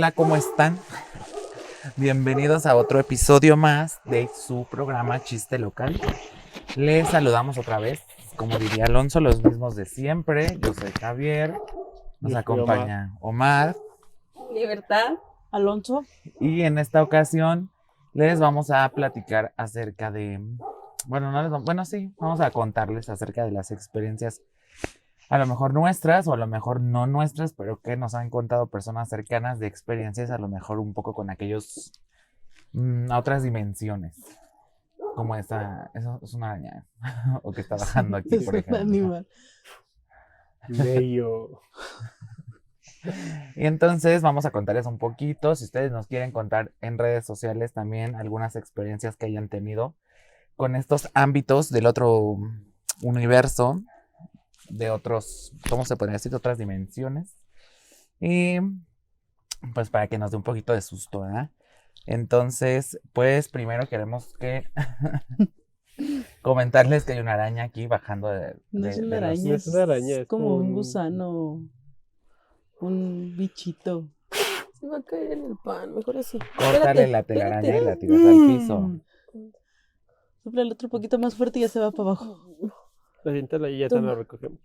Hola, ¿cómo están? Bienvenidos a otro episodio más de su programa Chiste Local. Les saludamos otra vez, como diría Alonso, los mismos de siempre. Yo soy Javier, nos Yo soy acompaña Omar. Libertad. Alonso. Y en esta ocasión les vamos a platicar acerca de, vamos a contarles acerca de las experiencias, a lo mejor nuestras o a lo mejor no nuestras, pero que nos han contado personas cercanas de experiencias, a lo mejor un poco con aquellos, a otras dimensiones, como esa, eso es una araña, o que está bajando aquí, por Es un ejemplo. animal. Bello. Y entonces vamos a contarles un poquito, si ustedes nos quieren contar en redes sociales también algunas experiencias que hayan tenido con estos ámbitos del otro universo, de otros, ¿cómo se podría decir? De otras dimensiones. Y pues para que nos dé un poquito de susto, ¿verdad? Entonces, pues primero queremos que comentarles que hay una araña aquí bajando No es una los- araña, No es una araña, es como un un- gusano, un bichito. Se va a caer en el pan, mejor así. Córtale la telaraña y la tiras al piso. Sopla el otro poquito más fuerte y ya se va para abajo. Aviéntala y ya te Toma. la recogemos.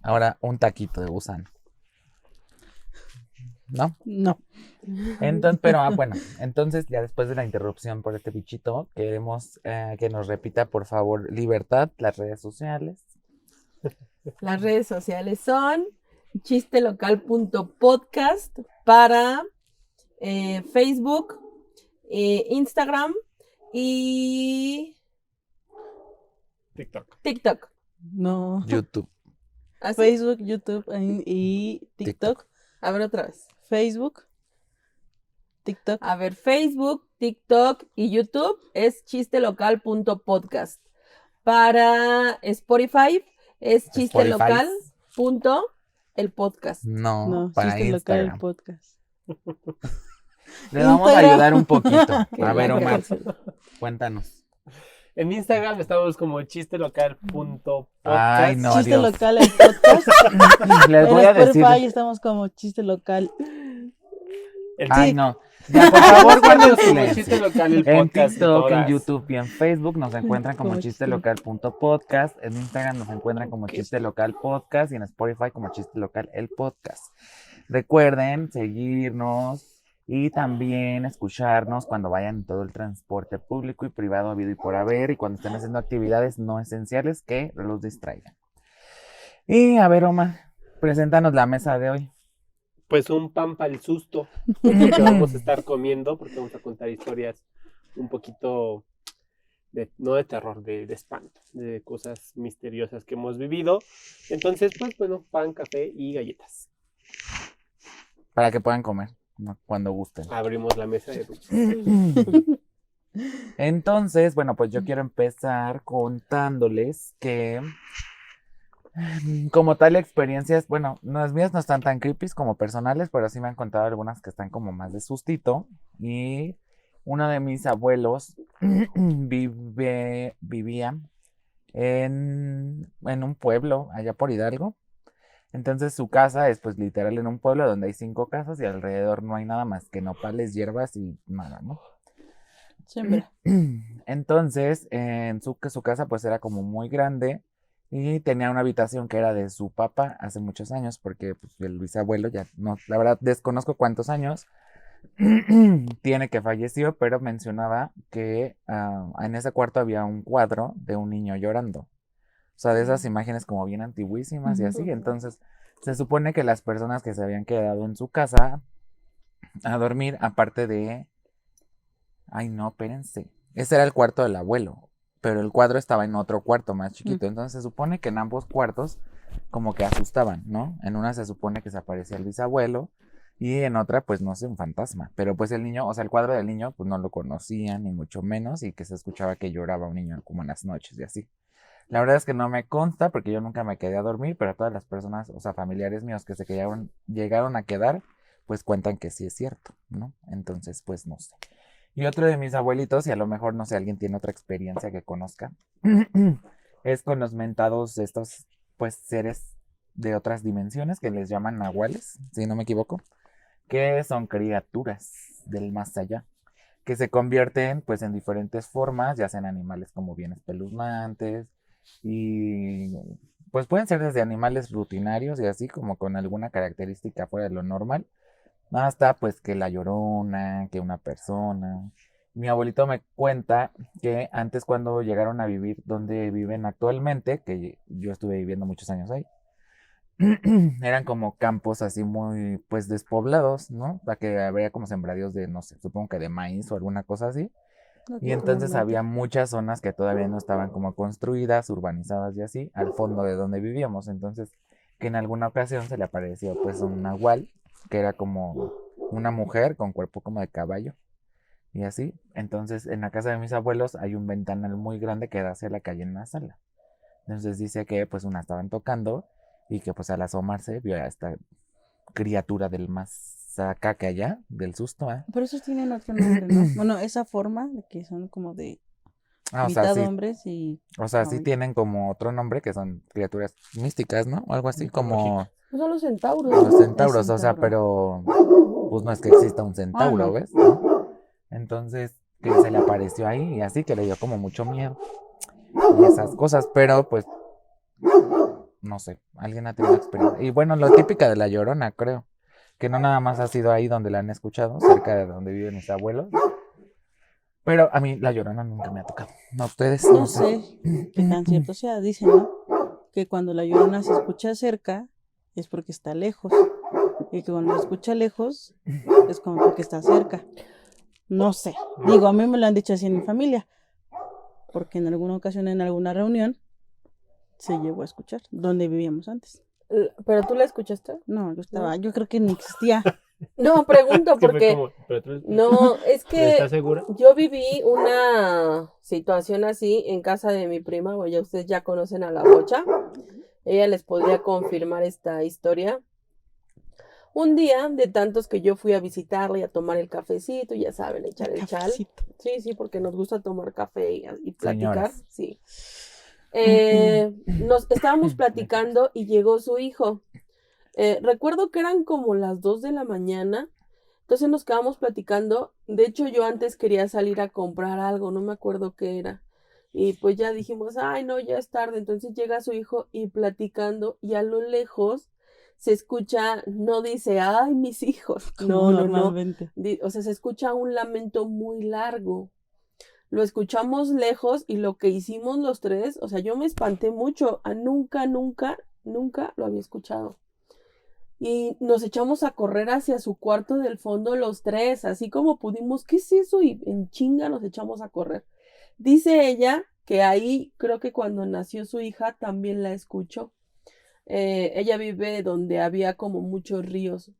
Ahora un taquito de gusano. ¿No? No. Entonces, pero bueno, entonces ya después de la interrupción por este bichito, queremos que nos repita, por favor, Libertad, las redes sociales. Las redes sociales son chistelocal.podcast para Facebook, Instagram y TikTok. TikTok. No. YouTube. ¿Así? Facebook, YouTube y TikTok. A ver otra vez. Facebook, TikTok. A ver, Facebook, TikTok y YouTube es chistelocal.podcast. Para Spotify es chistelocal. El podcast. No, No, para chiste local el Instagram. podcast. Le vamos a Instagram. ayudar un poquito. Que A ver, la Omar, cárcel. cuéntanos. En Instagram estamos como chistelocal.podcast. Ay, no, Chiste Dios. local el podcast. Les voy En a decir. Spotify estamos como chiste local. Ay, no. Ya, por favor, guarden silencio. Chiste local el En podcast. TikTok, en todas. YouTube y en Facebook nos encuentran como Como chistelocal.podcast. En Instagram nos encuentran como chistelocal.podcast y en Spotify como chistelocal el podcast. Recuerden seguirnos y también escucharnos cuando vayan en todo el transporte público y privado habido y por haber y cuando estén haciendo actividades no esenciales que los distraigan. Y a ver, Omar, preséntanos la mesa de hoy. Pues un pan para el susto. Que vamos a estar comiendo porque vamos a contar historias un poquito no de terror, de espanto, de cosas misteriosas que hemos vivido. Entonces, pues bueno, pan, café y galletas. Para que puedan comer, ¿no? Cuando gusten. Abrimos la mesa de dulces. Entonces, bueno, pues yo quiero empezar contándoles que como tal experiencias, bueno, las mías no están tan creepy como personales, pero sí me han contado algunas que están como más de sustito. Y uno de mis abuelos vivía en un pueblo allá por Hidalgo. Entonces su casa es pues literal en un pueblo donde hay 5 casas y alrededor no hay nada más que nopales, hierbas y nada, ¿no? Siembra. Entonces, su casa pues era como muy grande y tenía una habitación que era de su papá hace muchos años, porque pues, el bisabuelo ya no, la verdad desconozco cuántos años tiene que falleció, pero mencionaba que en ese cuarto había un cuadro de un niño llorando. O sea, de esas imágenes como bien antiguísimas y así. Entonces, se supone que las personas que se habían quedado en su casa a dormir, aparte de... Ay, no, espérense. Ese era el cuarto del abuelo, pero el cuadro estaba en otro cuarto más chiquito. Entonces, se supone que en ambos cuartos como que asustaban, ¿no? En una se supone que se aparecía el bisabuelo y en otra, pues, no sé, un fantasma. Pero pues el niño, o sea, el cuadro del niño, pues no lo conocían, ni mucho menos, y que se escuchaba que lloraba un niño como en las noches y así. La verdad es que no me consta porque yo nunca me quedé a dormir, pero todas las personas, o sea, familiares míos que llegaron a quedar, pues cuentan que sí es cierto, ¿no? Entonces, pues no sé. Y otro de mis abuelitos, y a lo mejor, no sé, alguien tiene otra experiencia que conozca, es con los mentados estos, pues, seres de otras dimensiones que les llaman nahuales, si no me equivoco. que son criaturas del más allá, que se convierten pues en diferentes formas, ya sean animales como bien espeluznantes y pues pueden ser desde animales rutinarios y así como con alguna característica fuera de lo normal, hasta pues que la llorona, que una persona. Mi abuelito me cuenta que antes cuando llegaron a vivir donde viven actualmente, que yo estuve viviendo muchos años ahí, eran como campos así muy pues despoblados, ¿no? La que habría como sembradíos de, no sé, supongo que de maíz o alguna cosa así. Y entonces había muchas zonas que todavía no estaban como construidas, urbanizadas y así, al fondo de donde vivíamos. Entonces, que en alguna ocasión se le apareció pues un nahual, que era como una mujer con cuerpo como de caballo y así. Entonces, en la casa de mis abuelos hay un ventanal muy grande que da hacia la calle en la sala. Entonces dice que pues una estaban tocando y que pues al asomarse vio a esta criatura del más acá que allá, del susto, ¿eh? Pero esos tienen otro nombre, ¿no? Bueno, esa forma de que son como de Ah, mitad hombres y... o sea, sí Ay, tienen como otro nombre que son criaturas místicas, ¿no? Algo así como Pues son los centauros, los ¿no? centauros, es o sea, centauro. pero pues no es que exista un Ah, centauro, no. ¿ves? ¿No? Entonces, que se le apareció ahí y así que le dio como mucho miedo y esas cosas, pero pues no sé, alguien ha tenido experiencia. Y bueno, lo típica de la Llorona, creo, que no nada más ha sido ahí donde la han escuchado, cerca de donde viven mis abuelos, pero a mí la Llorona nunca me ha tocado. ¿A ustedes? No No sé. sé qué tan cierto sea. Dicen, ¿no? Que cuando la llorona se escucha cerca es porque está lejos. Y que cuando se escucha lejos es como porque está cerca. No sé. Digo, a mí me lo han dicho así en mi familia. Porque en alguna ocasión, en alguna reunión, se llegó a escuchar. Donde vivíamos antes. ¿Pero tú la escuchaste? No, yo creo que ni existía. No, pregunto Es que fue porque como, pero tú no, es que ¿estás segura? yo viví una situación así en casa de mi prima, o ya ustedes ya conocen a la Bocha. Ella les podría confirmar esta historia. Un día de tantos que yo fui a visitarla y a tomar el cafecito, ya saben, echar el chal. Cafecito. Sí, sí, porque nos gusta tomar café y platicar, Señoras. sí. Nos estábamos platicando y llegó su hijo. Recuerdo que eran como las 2 de la mañana. Entonces nos quedamos platicando. De hecho, yo antes quería salir a comprar algo, no me acuerdo qué era. Y pues ya dijimos, ay, no, ya es tarde. Entonces llega su hijo y platicando, y a lo lejos se escucha, no dice, ay, mis hijos. Como No, no, no. normalmente. O sea, se escucha un lamento muy largo. Lo escuchamos lejos y lo que hicimos los tres, o sea, yo me espanté mucho. Nunca, nunca, nunca lo había escuchado. Y nos echamos a correr hacia su cuarto del fondo los tres, así como pudimos. ¿Qué es eso? Y en chinga nos echamos a correr. Dice ella que ahí, creo que cuando nació su hija, también la escuchó. Ella vive donde había como muchos ríos.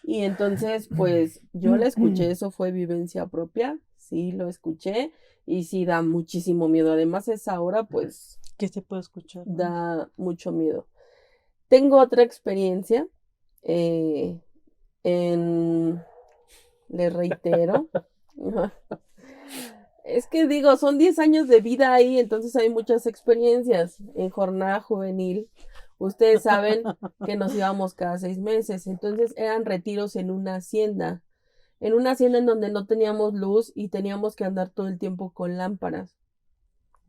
Y entonces, pues yo la escuché, eso fue vivencia propia, sí, lo escuché y sí da muchísimo miedo. Además, esa hora, pues, Que se puede escuchar, ¿no? da mucho miedo. Tengo otra experiencia, eh, le reitero, es que digo, son 10 años de vida ahí, entonces hay muchas experiencias en jornada juvenil. Ustedes saben que nos íbamos cada 6 meses, entonces eran retiros en una hacienda en donde no teníamos luz y teníamos que andar todo el tiempo con lámparas.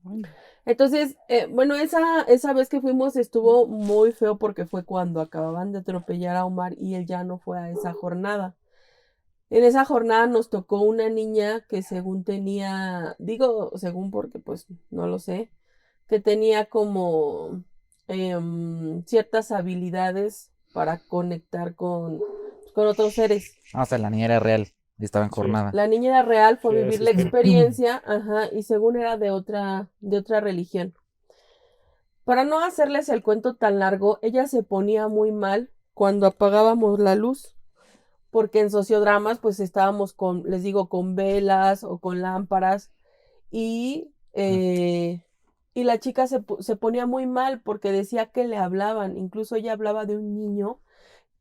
Bueno, Entonces, bueno, esa vez que fuimos estuvo muy feo porque fue cuando acababan de atropellar a Omar y él ya no fue a esa jornada. En esa jornada nos tocó una niña que según tenía, digo según porque pues no lo sé, que tenía como ciertas habilidades para conectar con otros seres. O sea, la niña era real y estaba en Sí. jornada. La niña era real, fue a Sí, vivir así la está. experiencia, ajá, y según era de otra religión. Para no hacerles el cuento tan largo, ella se ponía muy mal cuando apagábamos la luz, porque en sociodramas pues estábamos con, les digo, con velas o con lámparas y, y la chica se ponía muy mal porque decía que le hablaban, incluso ella hablaba de un niño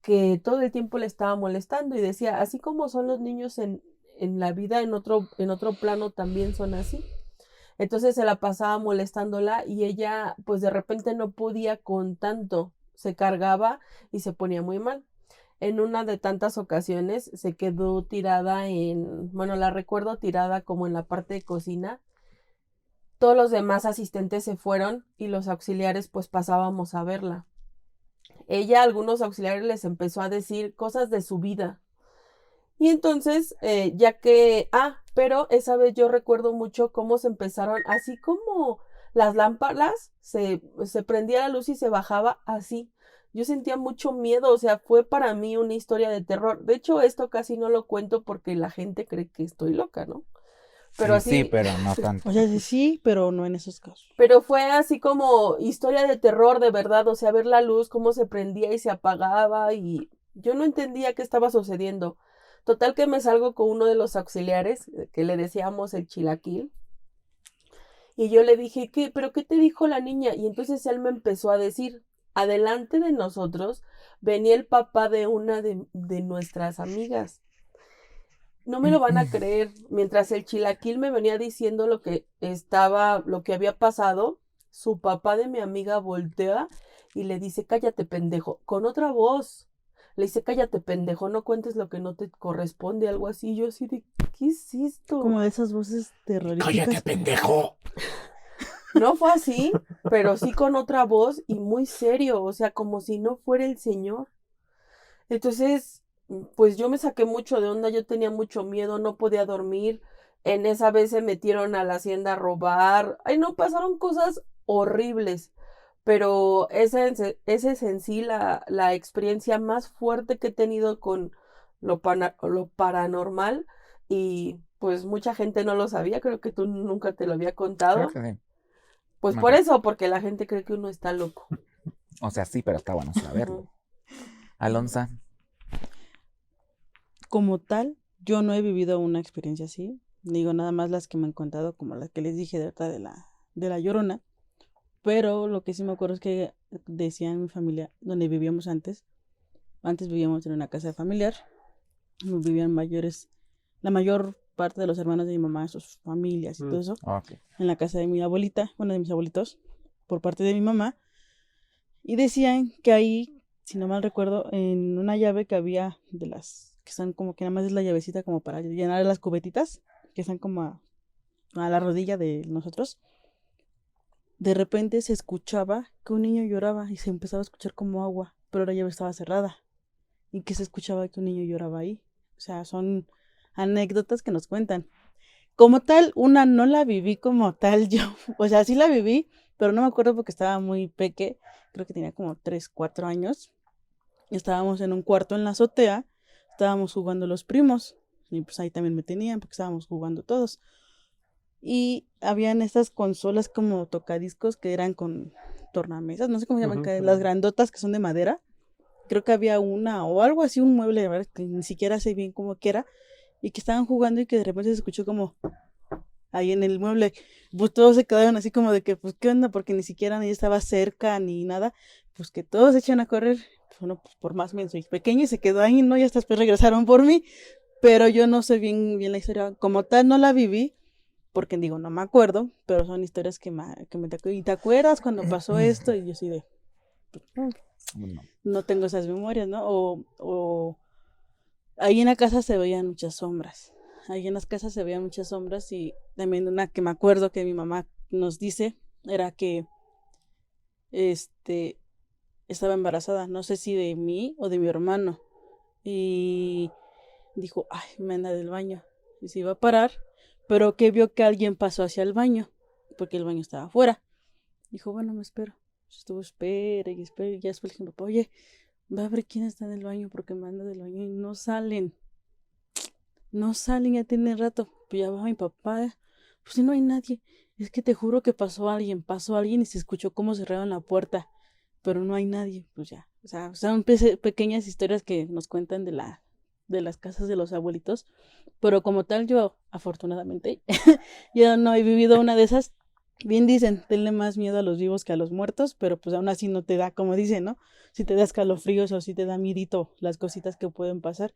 que todo el tiempo le estaba molestando y decía, así como son los niños en la vida, en otro plano también son así. Entonces se la pasaba molestándola y ella pues de repente no podía con tanto, se cargaba y se ponía muy mal. en una de tantas ocasiones se quedó tirada bueno, la recuerdo tirada como en la parte de cocina. Todos los demás asistentes se fueron y los auxiliares pues pasábamos a verla. Ella a algunos auxiliares les empezó a decir cosas de su vida. Y entonces, pero esa vez yo recuerdo mucho cómo se empezaron, así como las lámparas, se prendía la luz y se bajaba así. Yo sentía mucho miedo, o sea, fue para mí una historia de terror. De hecho, esto casi no lo cuento porque la gente cree que estoy loca, ¿no? Pero así, Sí, pero no tanto. O sea, sí, pero no en esos casos. pero fue así como historia de terror de verdad, o sea, ver la luz, cómo se prendía y se apagaba y yo no entendía qué estaba sucediendo. Total que me salgo con uno de los auxiliares, que le decíamos el chilaquil, y yo le dije, ¿pero qué te dijo la niña? Y entonces él me empezó a decir, adelante de nosotros venía el papá de una de nuestras amigas. No me lo van a creer. Mientras el chilaquil me venía diciendo lo que había pasado, su papá de mi amiga voltea y le dice, cállate, pendejo, con otra voz. Le dice, cállate, pendejo, no cuentes lo que no te corresponde, algo así. Yo así de, ¿qué es esto? Como de esas voces terroríficas. ¡Cállate, pendejo! No fue así, pero sí con otra voz y muy serio, o sea, como si no fuera el señor. Entonces, pues yo me saqué mucho de onda, yo tenía mucho miedo, no podía dormir. En esa vez se metieron a la hacienda a robar. Ay, no, pasaron cosas horribles. Pero esa es en sí la experiencia más fuerte que he tenido con lo paranormal. Y pues mucha gente no lo sabía, creo que tú nunca te lo había contado. Creo que sí. Pues No, por pero- eso, porque la gente cree que uno está loco. O sea, sí, pero está bueno saberlo. Ujú. Alonso, Como tal, yo no he vivido una experiencia así. Digo, nada más las que me han contado, como las que les dije de verdad de la Llorona. Pero lo que sí me acuerdo es que decían mi familia, donde vivíamos antes vivíamos en una casa familiar, vivían mayores, la mayor parte de los hermanos de mi mamá, sus familias y todo eso, ok. en la casa de mi abuelita, bueno, de mis abuelitos, por parte de mi mamá, y decían que ahí, si no mal recuerdo, en una llave que había de las, que son como que nada más es la llavecita como para llenar las cubetitas, que están como a la rodilla de nosotros, de repente se escuchaba que un niño lloraba y se empezaba a escuchar como agua, pero la llave estaba cerrada y que se escuchaba que un niño lloraba ahí. O sea, son anécdotas que nos cuentan. Como tal, una no la viví como tal yo, o sea, sí la viví, pero no me acuerdo porque estaba muy peque, creo que tenía como 3, 4 años. Estábamos en un cuarto en la azotea, estábamos jugando los primos, y pues ahí también me tenían porque estábamos jugando todos. Y habían estas consolas como tocadiscos que eran con tornamesas, no sé cómo se llaman, Ujú, las grandotas que son de madera. Creo que había una o algo así, un mueble, la verdad, que ni siquiera sé bien cómo que era, y que estaban jugando y que de repente se escuchó como ahí en el mueble, pues todos se quedaron así como de que, pues, ¿qué onda? Porque ni siquiera nadie estaba cerca ni nada, pues que todos se echan a correr, pues uno, pues por más bien soy pequeño y se quedó ahí, ¿no? Y hasta después regresaron por mí, pero yo no sé bien la historia, como tal no la viví, porque digo, no me acuerdo, pero son historias que ¿y te acuerdas cuando pasó esto? Y yo sí de, pues, No. no tengo esas memorias, ¿no? O ahí en la casa se veían muchas sombras. Ahí en las casas se veían muchas sombras y también una que me acuerdo que mi mamá nos dice era que estaba embarazada, no sé si de mí o de mi hermano. Y dijo, ay, me anda del baño. Y se iba a parar, pero que vio que alguien pasó hacia el baño, porque el baño estaba afuera. Dijo, bueno, me espero. Estuvo, espera y espera. Y ya después le dije, papá, oye, va a ver quién está en el baño porque me anda del baño y no salen. No salen, ya tiene rato. Pues ya va mi papá. Pues si no hay nadie. Es que te juro que pasó alguien y se escuchó cómo cerraron la puerta. Pero no hay nadie. Pues ya. O sea, son pequeñas historias que nos cuentan de las casas de los abuelitos. Pero como tal, yo, afortunadamente, yo no he vivido una de esas. Bien dicen, tenle más miedo a los vivos que a los muertos, pero pues aún así no te da, como dicen, ¿no? Si te da escalofríos o si te da miedito las cositas que pueden pasar.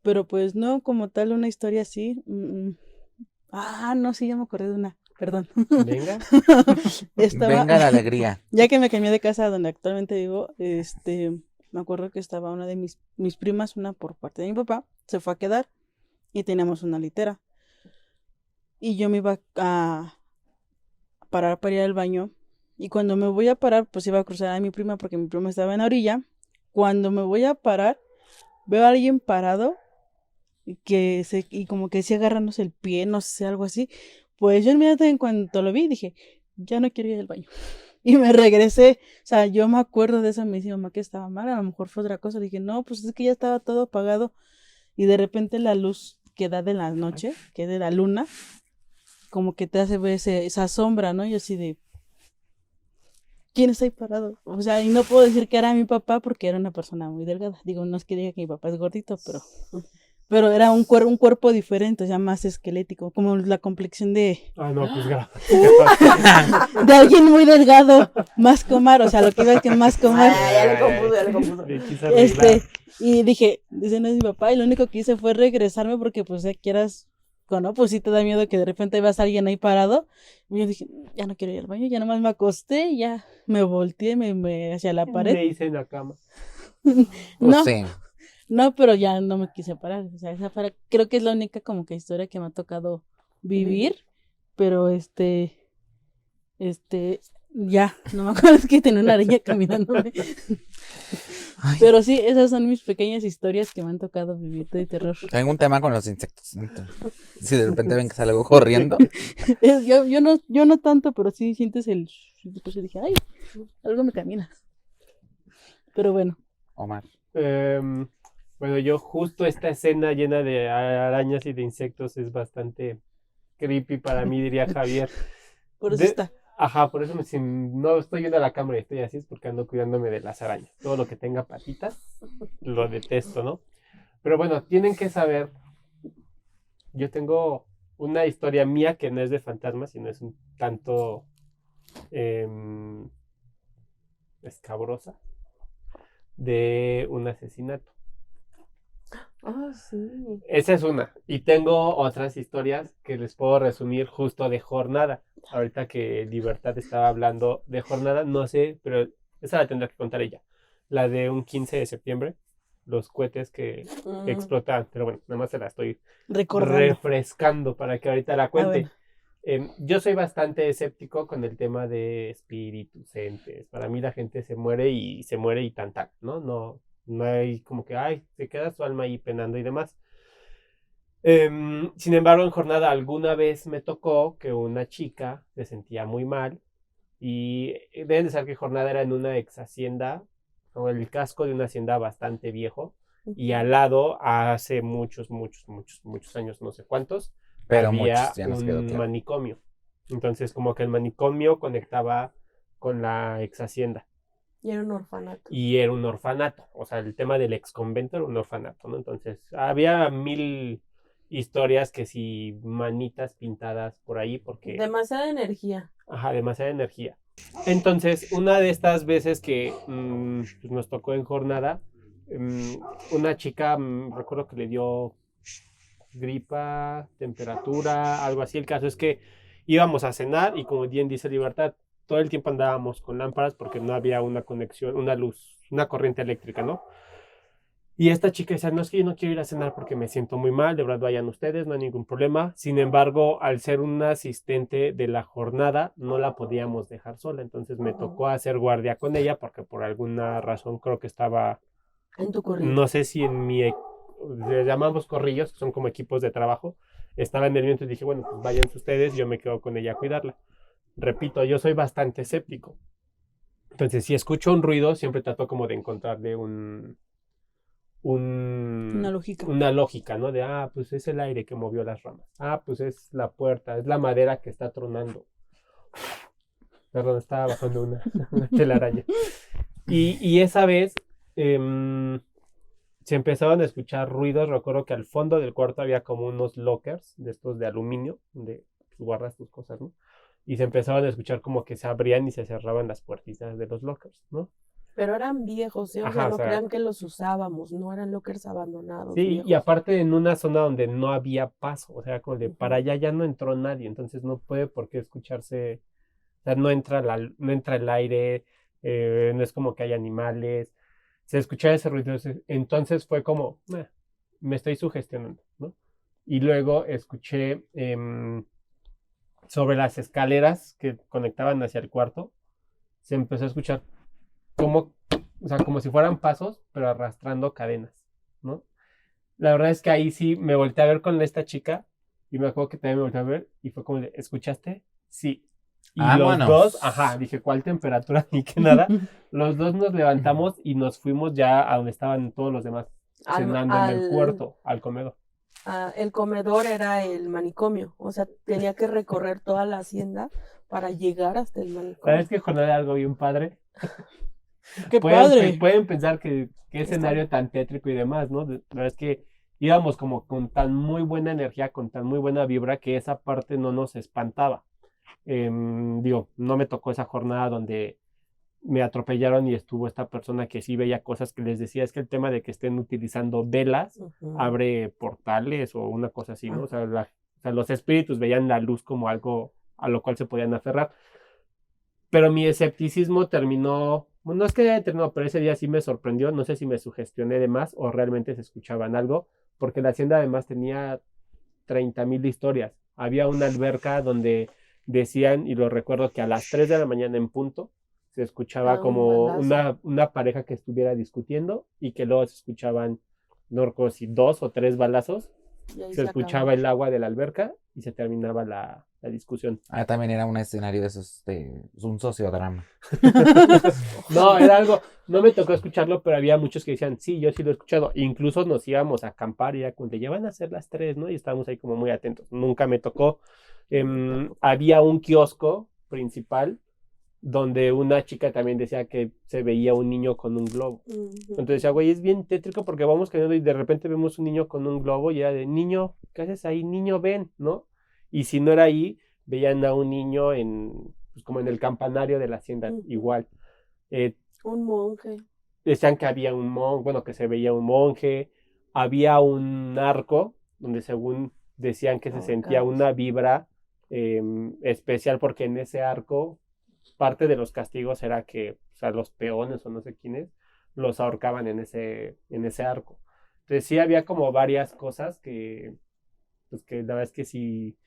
Pero pues no, como tal, una historia así. No, sí, ya me acordé de una. Perdón. Venga. Venga la alegría. Ya que me cambié de casa donde actualmente vivo, me acuerdo que estaba una de mis primas, una por parte de mi papá, se fue a quedar y teníamos una litera. Y yo me iba a parar para ir al baño. Y cuando me voy a parar, pues iba a cruzar a mi prima porque mi prima estaba en la orilla. Cuando me voy a parar, veo a alguien parado y como que sí agarrándose el pie, no sé, algo así. Pues yo inmediatamente en cuanto lo vi, dije, ya no quiero ir al baño. Y me regresé, o sea, yo me acuerdo de eso, me dice mamá que estaba mal, a lo mejor fue otra cosa. Le dije, no, pues es que ya estaba todo apagado. Y de repente la luz que da de la noche, que es de la luna, como que te hace ver esa sombra, ¿no? Yo así de, ¿quién está ahí parado? O sea, y no puedo decir que era mi papá porque era una persona muy delgada. Digo, no es que diga que mi papá es gordito, pero era un cuerpo diferente, o sea, más esquelético, como la complexión de No, pues de alguien muy delgado, más comar, o sea, lo que iba es que más comar. Ya le compuso. Le quise arreglar. Y dije, ese no es mi papá, y lo único que hice fue regresarme porque pues ya quieras, no, pues sí te da miedo que de repente veas a alguien ahí parado. Y yo dije, ya no quiero ir al baño, ya nomás me acosté y ya me volteé, me hacia la pared. Me hice en la cama. No, Sí. no, pero ya no me quise parar, o sea, creo que es la única como que historia que me ha tocado vivir, pero ya, no me acuerdo, es que tenía una araña caminándome. Ay. Pero sí, esas son mis pequeñas historias que me han tocado vivir de terror. Tengo un tema con los insectos. Si de repente ven que sale algo corriendo. Yo no tanto, pero sí sientes el... Entonces dije, ay, algo me camina. Pero bueno. Omar. Bueno, yo justo esta escena llena de arañas y de insectos es bastante creepy para mí, diría Javier. Por eso está. Ajá, por eso si no estoy viendo a la cámara y estoy así es porque ando cuidándome de las arañas. Todo lo que tenga patitas, lo detesto, ¿no? Pero bueno, tienen que saber, yo tengo una historia mía que no es de fantasmas, sino es un tanto escabrosa de un asesinato. Sí. Esa es una. Y tengo otras historias que les puedo resumir justo de jornada. Ahorita que Libertad estaba hablando de jornada, no sé, pero esa la tendrá que contar ella. La de un 15 de septiembre, los cohetes que explotan. Pero bueno, nada más se la estoy refrescando para que ahorita la cuente. Bueno. Yo soy bastante escéptico con el tema de espíritus, entes. Para mí la gente se muere y tan, ¿no? No hay como que, ay, se queda su alma ahí penando y demás. Sin embargo, en jornada alguna vez me tocó que una chica se sentía muy mal y deben de saber que jornada era en una ex hacienda o el casco de una hacienda bastante viejo y al lado hace muchos años, no sé cuántos, Pero había muchos, ya nos quedó un claro. manicomio. Entonces como que el manicomio conectaba con la ex hacienda. Y era un orfanato. Y era un orfanato, o sea, el tema del ex convento era un orfanato, ¿no? Entonces, había 1000 historias que si manitas pintadas por ahí, porque... Demasiada energía. Ajá, demasiada energía. Entonces, una de estas veces que pues nos tocó en jornada, una chica, recuerdo que le dio gripa, temperatura, algo así. El caso es que íbamos a cenar y como bien dice Libertad, todo el tiempo andábamos con lámparas porque no había una conexión, una luz, una corriente eléctrica, ¿no? Y esta chica decía, no, es que yo no quiero ir a cenar porque me siento muy mal, de verdad vayan ustedes, no hay ningún problema. Sin embargo, al ser una asistente de la jornada, no la podíamos dejar sola, entonces me tocó hacer guardia con ella porque por alguna razón creo que estaba... En tu corrido. No sé si en mi... Le llamamos corrillos, que son como equipos de trabajo. Estaba en el mío, entonces dije, bueno, pues váyanse ustedes, yo me quedo con ella a cuidarla. Repito, yo soy bastante escéptico. Entonces, si escucho un ruido, siempre trato como de encontrarle una lógica, ¿no? De, pues es el aire que movió las ramas. Pues es la puerta, es la madera que está tronando. Perdón, estaba bajando una telaraña. Y esa vez se empezaron a escuchar ruidos. Recuerdo que al fondo del cuarto había como unos lockers de estos de aluminio, donde guardas tus cosas, ¿no? Y se empezaban a escuchar como que se abrían y se cerraban las puertitas de los lockers, ¿no? Pero eran viejos, ¿eh? O Ajá, sea, no o sea, crean que los usábamos, no eran lockers abandonados. Sí, viejos. y aparte en una zona donde no había paso, o sea, como de para allá ya no entró nadie, entonces no puede por qué escucharse, o sea, no entra el aire, no es como que hay animales. se escuchaba ese ruido. Entonces fue como, me estoy sugestionando, ¿no? Y luego escuché sobre las escaleras que conectaban hacia el cuarto, se empezó a escuchar como, o sea, como si fueran pasos, pero arrastrando cadenas, ¿no? La verdad es que ahí sí me volteé a ver con esta chica y me acuerdo que también me volteé a ver y fue como de, ¿escuchaste? Sí. Y los Vámonos. dos, dije, ¿cuál temperatura? Ni que nada. Los dos nos levantamos y nos fuimos ya a donde estaban todos los demás cenando en el cuarto, al comedor. El comedor era el manicomio, o sea, tenía que recorrer toda la hacienda para llegar hasta el manicomio. ¿Sabes qué jornada era algo bien padre? ¡Qué padre! Pueden pensar que qué escenario tan tétrico y demás, ¿no? La verdad es que íbamos como con tan muy buena energía, con tan muy buena vibra, que esa parte no nos espantaba. Digo, no me tocó esa jornada donde me atropellaron y estuvo esta persona que sí veía cosas que les decía, es que el tema de que estén utilizando velas abre portales o una cosa así, ¿no? O sea, los espíritus veían la luz como algo a lo cual se podían aferrar. Pero mi escepticismo terminó, bueno, no es que haya terminado, pero ese día sí me sorprendió, no sé si me sugestioné de más o realmente se escuchaban algo, porque la hacienda además tenía 30,000 historias. Había una alberca donde decían, y lo recuerdo, que a las 3 de la mañana en punto se escuchaba como una pareja que estuviera discutiendo y que luego se escuchaban, no recuerdo si 2 o 3 balazos, se escuchaba el agua de la alberca y se terminaba la discusión. También era un escenario de esos, un sociodrama. No, era algo, no me tocó escucharlo, pero había muchos que decían, sí, yo sí lo he escuchado. Incluso nos íbamos a acampar y ya cuando ya van a ser las 3, ¿no? Y estábamos ahí como muy atentos. Nunca me tocó. Había un kiosco principal donde una chica también decía que se veía un niño con un globo. Entonces decía, güey, es bien tétrico porque vamos caminando y de repente vemos un niño con un globo y era de, niño, ¿qué haces ahí? Niño, ven, ¿no? Y si no era ahí, veían a un niño pues como en el campanario de la hacienda, igual. Un monje. Decían que había un monje, bueno, que se veía un monje. Había un arco donde según decían que se sentía una vibra especial porque en ese arco parte de los castigos era que, o sea, los peones o no sé quiénes los ahorcaban en ese arco. Entonces sí había como varias cosas pues que la verdad es que sí,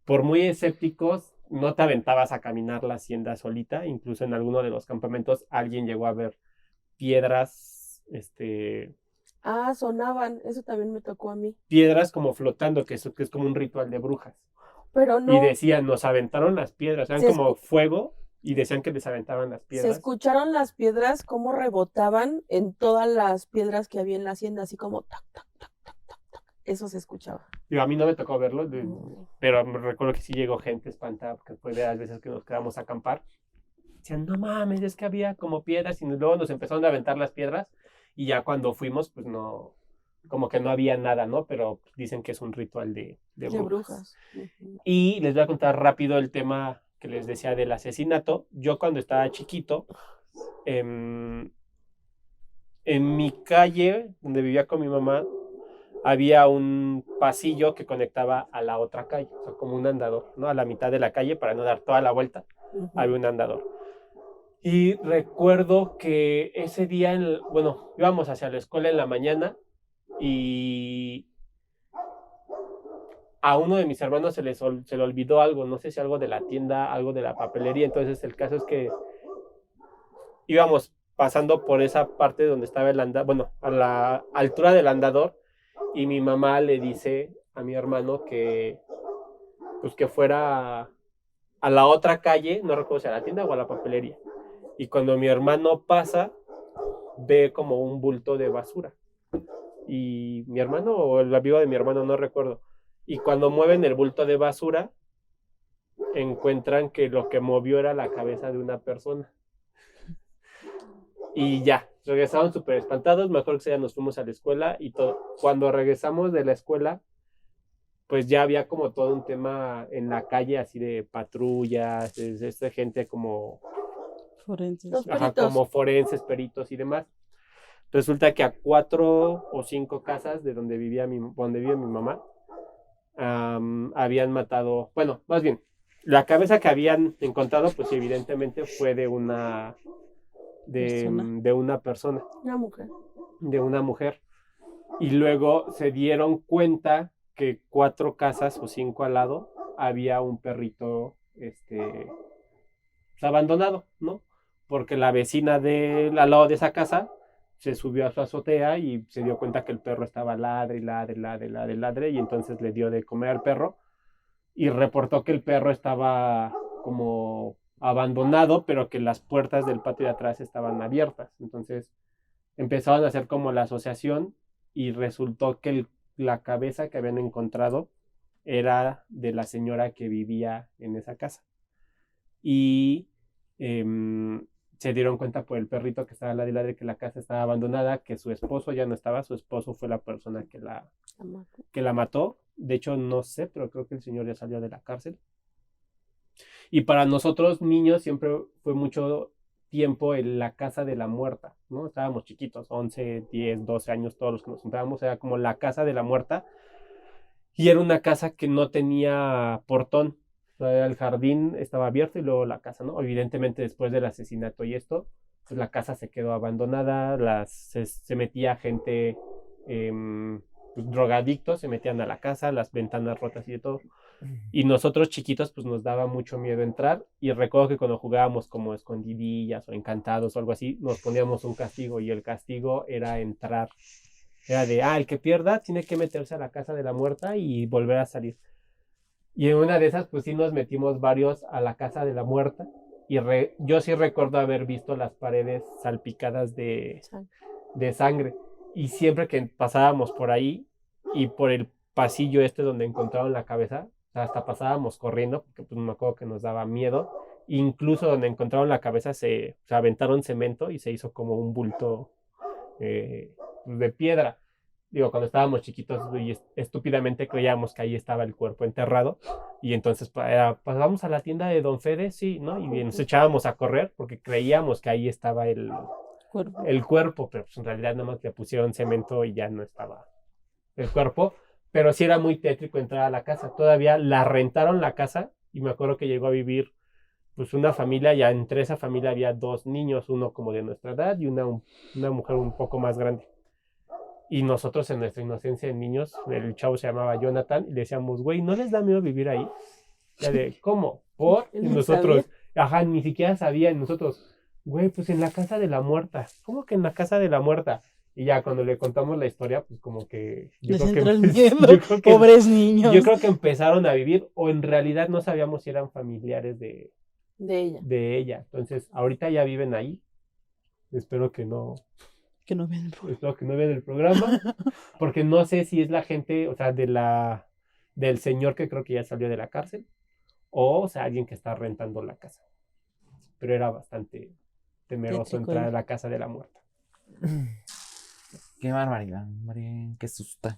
por muy escépticos, no te aventabas a caminar la hacienda solita. Incluso en alguno de los campamentos alguien llegó a ver piedras, sonaban, eso también me tocó a mí. Piedras como flotando, que es como un ritual de brujas. Pero no. Y decían, nos aventaron las piedras, eran como fuego. Y decían que les aventaban las piedras. Se escucharon las piedras como rebotaban en todas las piedras que había en la hacienda, así como tac, tac, tac, tac, tac, tac. Eso se escuchaba. Digo, a mí no me tocó verlo, pero me recuerdo que sí llegó gente espantada, porque fue de las veces que nos quedamos a acampar. Decían, no mames, es que había como piedras, y luego nos empezaron a aventar las piedras, y ya cuando fuimos, pues no, como que no había nada, ¿no? Pero dicen que es un ritual de brujas. Y les voy a contar rápido el tema que les decía del asesinato. Yo cuando estaba chiquito, en mi calle donde vivía con mi mamá, había un pasillo que conectaba a la otra calle, o sea, como un andador, ¿no? A la mitad de la calle, para no dar toda la vuelta, había un andador. Y recuerdo que ese día, íbamos hacia la escuela en la mañana y a uno de mis hermanos se le olvidó algo, no sé si algo de la tienda, algo de la papelería. Entonces el caso es que íbamos pasando por esa parte donde estaba el andador, a la altura del andador, y mi mamá le dice a mi hermano que pues que fuera a la otra calle, no recuerdo si a la tienda o a la papelería. Y cuando mi hermano pasa, ve como un bulto de basura. Y mi hermano o el amigo de mi hermano, no recuerdo. Y cuando mueven el bulto de basura, encuentran que lo que movió era la cabeza de una persona. Y ya, regresaron súper espantados. Mejor que ese día nos fuimos a la escuela y todo. Cuando regresamos de la escuela, pues ya había como todo un tema en la calle, así de patrullas, de gente como forenses. Como forenses, peritos y demás. Resulta que a 4 o 5 casas de donde vive mi mamá, habían matado, bueno, más bien, la cabeza que habían encontrado, pues evidentemente fue de una de una persona, Una mujer. de una mujer. Y luego se dieron cuenta que 4 casas o 5 al lado había un perrito abandonado, ¿no? Porque la vecina al lado de esa casa se subió a su azotea y se dio cuenta que el perro estaba ladre, ladre, ladre, ladre, ladre, y entonces le dio de comer al perro y reportó que el perro estaba como abandonado, pero que las puertas del patio de atrás estaban abiertas. Entonces empezaron a hacer como la asociación y resultó que la cabeza que habían encontrado era de la señora que vivía en esa casa. Y se dieron cuenta por el perrito que estaba al lado y ladre que la casa estaba abandonada, que su esposo ya no estaba, su esposo fue la persona que la mató. De hecho, no sé, pero creo que el señor ya salió de la cárcel. Y para nosotros niños siempre fue mucho tiempo en la casa de la muerta, ¿no? Estábamos chiquitos, 11, 10, 12 años, todos los que nos juntábamos, era como la casa de la muerta. Y era una casa que no tenía portón. O sea, el jardín estaba abierto y luego la casa, ¿no? Evidentemente después del asesinato y esto, pues la casa se quedó abandonada, se metía gente, pues, drogadictos, se metían a la casa, las ventanas rotas y de todo. Y nosotros chiquitos pues nos daba mucho miedo entrar y recuerdo que cuando jugábamos como escondidillas o encantados o algo así, nos poníamos un castigo y el castigo era entrar. Era de, el que pierda tiene que meterse a la casa de la muerta y volver a salir. Y en una de esas, pues sí nos metimos varios a la casa de la muerta. Y yo sí recuerdo haber visto las paredes salpicadas de sangre. Y siempre que pasábamos por ahí y por el pasillo donde encontraron la cabeza, o sea, hasta pasábamos corriendo, porque pues me acuerdo que nos daba miedo. Incluso donde encontraron la cabeza se aventaron cemento y se hizo como un bulto de piedra. Digo, cuando estábamos chiquitos y estúpidamente creíamos que ahí estaba el cuerpo enterrado y entonces vamos a la tienda de Don Fede, sí, ¿no? Y nos echábamos a correr porque creíamos que ahí estaba el cuerpo, pero pues en realidad nada más le pusieron cemento y ya no estaba el cuerpo, pero sí era muy tétrico entrar a la casa. Todavía la rentaron la casa y me acuerdo que llegó a vivir pues una familia, ya entre esa familia había 2 niños, uno como de nuestra edad y una mujer un poco más grande. Y nosotros en nuestra inocencia de niños, el chavo se llamaba Jonathan, y le decíamos, güey, ¿no les da miedo vivir ahí? Ya de, ¿cómo? ¿Por? Y nosotros, ni siquiera sabían, nosotros, güey, pues en la casa de la muerta. ¿Cómo que en la casa de la muerta? Y ya cuando le contamos la historia, pues como que... Les entró el miedo, pobres niños. Yo creo que empezaron a vivir, o en realidad no sabíamos si eran familiares de ella. Entonces, ahorita ya viven ahí. Espero que no... Que no vean el programa. Espero que no vean el programa, porque no sé si es la gente, o sea, del señor que creo que ya salió de la cárcel, o sea, alguien que está rentando la casa. Pero era bastante temeroso entrar a la casa de la muerta. Qué barbaridad, hombre, qué susto.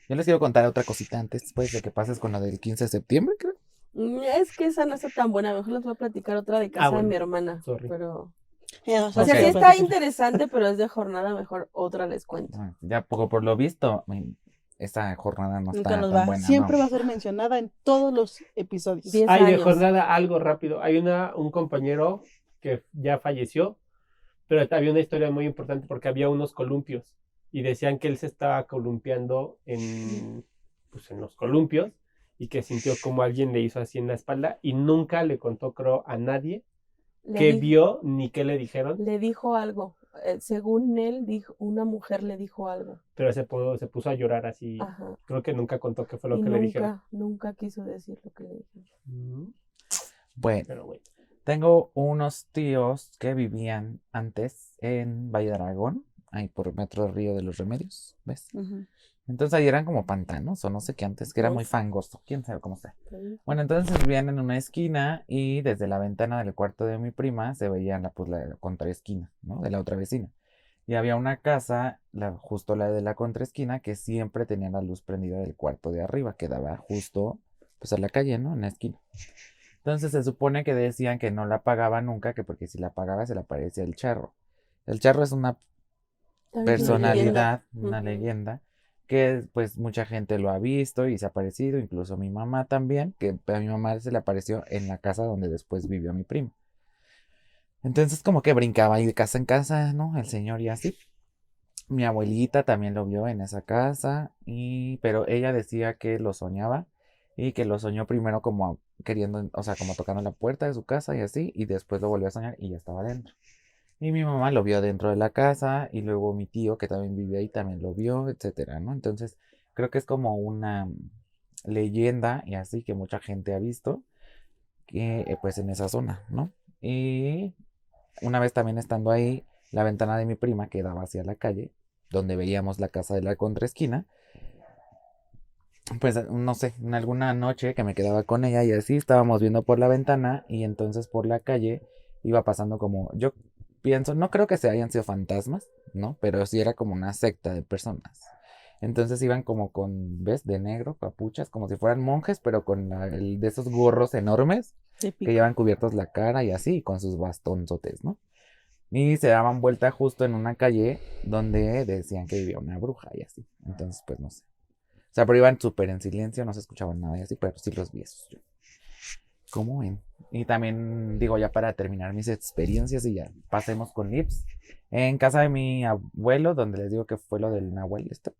Yo les quiero contar otra cosita antes, después de que pases con la del 15 de septiembre, creo. Es que esa no está tan buena, mejor les voy a platicar otra de casa de mi hermana. Sorry. Pero... O sea, sí está interesante, pero es de jornada, mejor otra les cuento. Ya por lo visto, esa jornada no nunca está tan buena. Siempre va a ser mencionada en todos los episodios. 10 de años. jornada, algo rápido. Hay un compañero que ya falleció, pero había una historia muy importante porque había unos columpios y decían que él se estaba columpiando en los columpios y que sintió como alguien le hizo así en la espalda y nunca le contó, creo, a nadie qué vio ni qué le dijeron. Le dijo algo. Según él, una mujer le dijo algo. Pero se puso a llorar así. Ajá. Creo que nunca contó qué fue lo que le dijeron. Nunca quiso decir lo que le dijeron. Bueno, tengo unos tíos que vivían antes en Valle de Aragón, ahí por Metro Río de los Remedios, ¿ves? Uh-huh. Entonces ahí eran como pantanos o no sé qué antes, que era muy fangoso, quién sabe cómo sea. Bueno, entonces vivían en una esquina y desde la ventana del cuarto de mi prima se veía la contraesquina, ¿no? De la otra vecina. Y había una casa, justo la de la contraesquina, que siempre tenía la luz prendida del cuarto de arriba, que daba justo pues a la calle, ¿no? En la esquina. Entonces se supone que decían que no la apagaba nunca, que porque si la apagaba se le aparecía el charro. El charro es una personalidad, una leyenda, que pues mucha gente lo ha visto y se ha aparecido, incluso mi mamá también, que a mi mamá se le apareció en la casa donde después vivió mi primo. Entonces como que brincaba ahí de casa en casa, ¿no? El señor y así. Mi abuelita también lo vio en esa casa, pero ella decía que lo soñaba y que lo soñó primero como queriendo, o sea, como tocando la puerta de su casa y así, y después lo volvió a soñar y ya estaba dentro. Y mi mamá lo vio dentro de la casa y luego mi tío, que también vivía ahí, también lo vio, etcétera, ¿no? Entonces, creo que es como una leyenda y así que mucha gente ha visto que pues en esa zona, ¿no? Y una vez también estando ahí, la ventana de mi prima que daba hacia la calle, donde veíamos la casa de la contraesquina, pues no sé, en alguna noche que me quedaba con ella y así estábamos viendo por la ventana y entonces por la calle iba pasando como, yo pienso, no creo que se hayan sido fantasmas, ¿no? Pero sí era como una secta de personas. Entonces iban como con, ¿ves? De negro, capuchas, como si fueran monjes, pero con de esos gorros enormes De que pico. llevan cubiertos la cara y así, con sus bastonzotes, ¿no? Y se daban vuelta justo en una calle donde decían que vivía una bruja y así. Entonces, pues no sé. O sea, pero iban súper en silencio, no se escuchaban nada y así, pero sí los vi esos yo. ¿Cómo ven? Y también digo ya para terminar mis experiencias y ya pasemos con Lips. En casa de mi abuelo, donde les digo que fue lo del Nahuel, esto.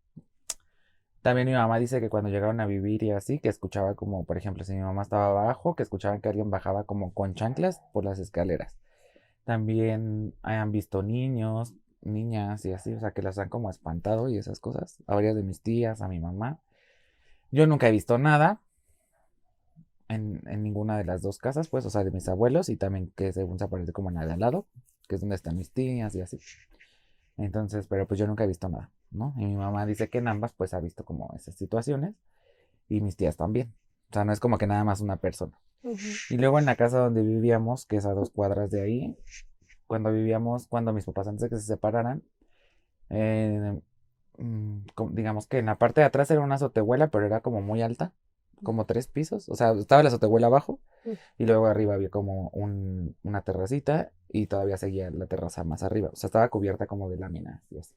También mi mamá dice que cuando llegaron a vivir y así, que escuchaba como, por ejemplo, si mi mamá estaba abajo, que escuchaban que alguien bajaba como con chanclas por las escaleras. También han visto niños, niñas y así, o sea, que las han como espantado y esas cosas. A varias de mis tías, a mi mamá. Yo nunca he visto nada en ninguna de las dos casas, pues, o sea, de mis abuelos y también que según se aparece como en la de al lado, que es donde están mis tías y así. Entonces, pero pues yo nunca he visto nada, ¿no? Y mi mamá dice que en ambas pues ha visto como esas situaciones y mis tías también. O sea, no es como que nada más una persona. Ujú. Y luego en la casa donde vivíamos, que es a 2 cuadras de ahí, cuando vivíamos, cuando mis papás antes de que se separaran, eh, digamos que en la parte de atrás era una azotehuela, pero era como muy alta, como 3 pisos. O sea, estaba la azotehuela abajo y luego arriba había como una terracita y todavía seguía la terraza más arriba. O sea, estaba cubierta como de láminas y así.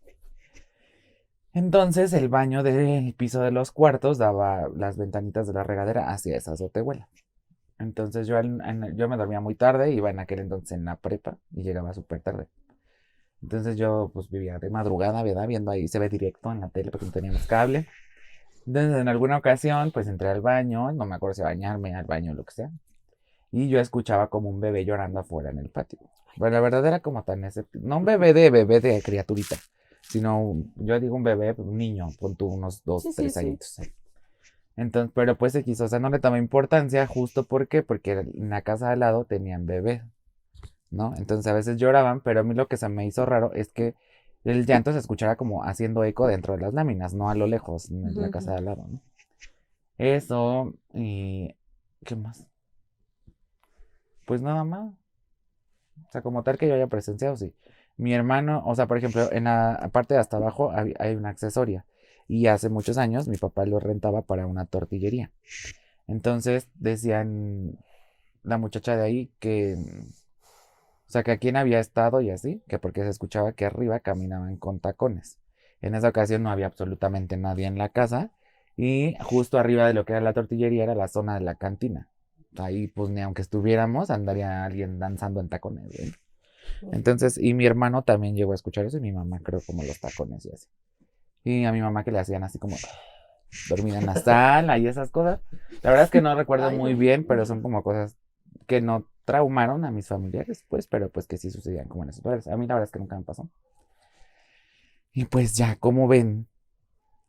Entonces el baño del piso de los cuartos daba las ventanitas de la regadera hacia esa azotehuela. Entonces yo me dormía muy tarde, iba en aquel entonces en la prepa y llegaba súper tarde. Entonces yo pues vivía de madrugada, ¿verdad? Viendo ahí, se ve directo en la tele porque no teníamos cable. Entonces en alguna ocasión pues entré al baño, no me acuerdo si a bañarme, al baño, lo que sea. Y yo escuchaba como un bebé llorando afuera en el patio. Pero la verdad era como tan no un bebé de criaturita, sino yo digo un bebé, pues, un niño, con tú unos Sí, dos, sí, tres sí. añitos. Entonces, pero pues X, o sea, no le tomé importancia justo porque en la casa de al lado tenían bebé, ¿no? Entonces a veces lloraban, pero a mí lo que se me hizo raro es que el llanto se escuchara como haciendo eco dentro de las láminas, no a lo lejos, en la casa Ujú. de al lado, ¿no? Eso, y ¿qué más? Pues nada más. O sea, como tal que yo haya presenciado, sí. Mi hermano, o sea, por ejemplo, en la parte de hasta abajo hay una accesoria. Y hace muchos años mi papá lo rentaba para una tortillería. Entonces decían la muchacha de ahí que, o sea, que a quién había estado y así, que porque se escuchaba que arriba caminaban con tacones. En esa ocasión no había absolutamente nadie en la casa y justo arriba de lo que era la tortillería era la zona de la cantina. Ahí, pues ni aunque estuviéramos, andaría alguien danzando en tacones, güey. Entonces, y mi hermano también llegó a escuchar eso y mi mamá creo como los tacones y así. Y a mi mamá que le hacían así como dormida en la sala y esas cosas. La verdad es que no recuerdo Ay, muy no. bien, pero son como cosas que no traumaron a mis familiares, pues, pero pues que sí sucedían como en esos lugares. A mí la verdad es que nunca me pasó. Y pues ya, como ven,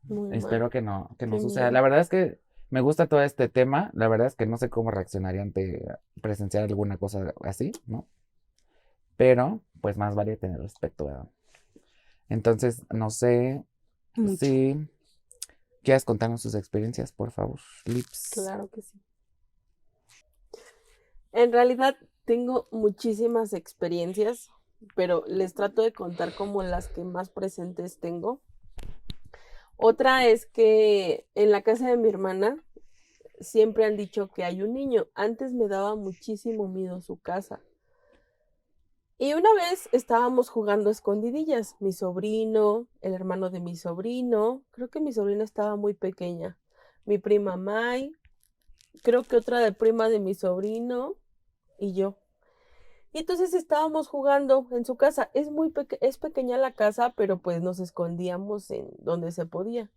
Muy mal. espero que no Qué suceda. La miedo. verdad es que me gusta todo este tema. La verdad es que no sé cómo reaccionaría ante presenciar alguna cosa así, ¿no? Pero, pues más vale tener respeto, ¿verdad? Entonces, no sé Mucho. si quieres contarnos tus experiencias, por favor, Lips. Claro que sí. En realidad tengo muchísimas experiencias, pero les trato de contar como las que más presentes tengo. Otra es que en la casa de mi hermana siempre han dicho que hay un niño. Antes me daba muchísimo miedo su casa. Y una vez estábamos jugando a escondidillas, mi sobrino, el hermano de mi sobrino, creo que mi sobrina estaba muy pequeña, mi prima Mai, creo que otra de prima de mi sobrino y yo. Y entonces estábamos jugando en su casa. Es pequeña la casa, pero pues nos escondíamos en donde se podía.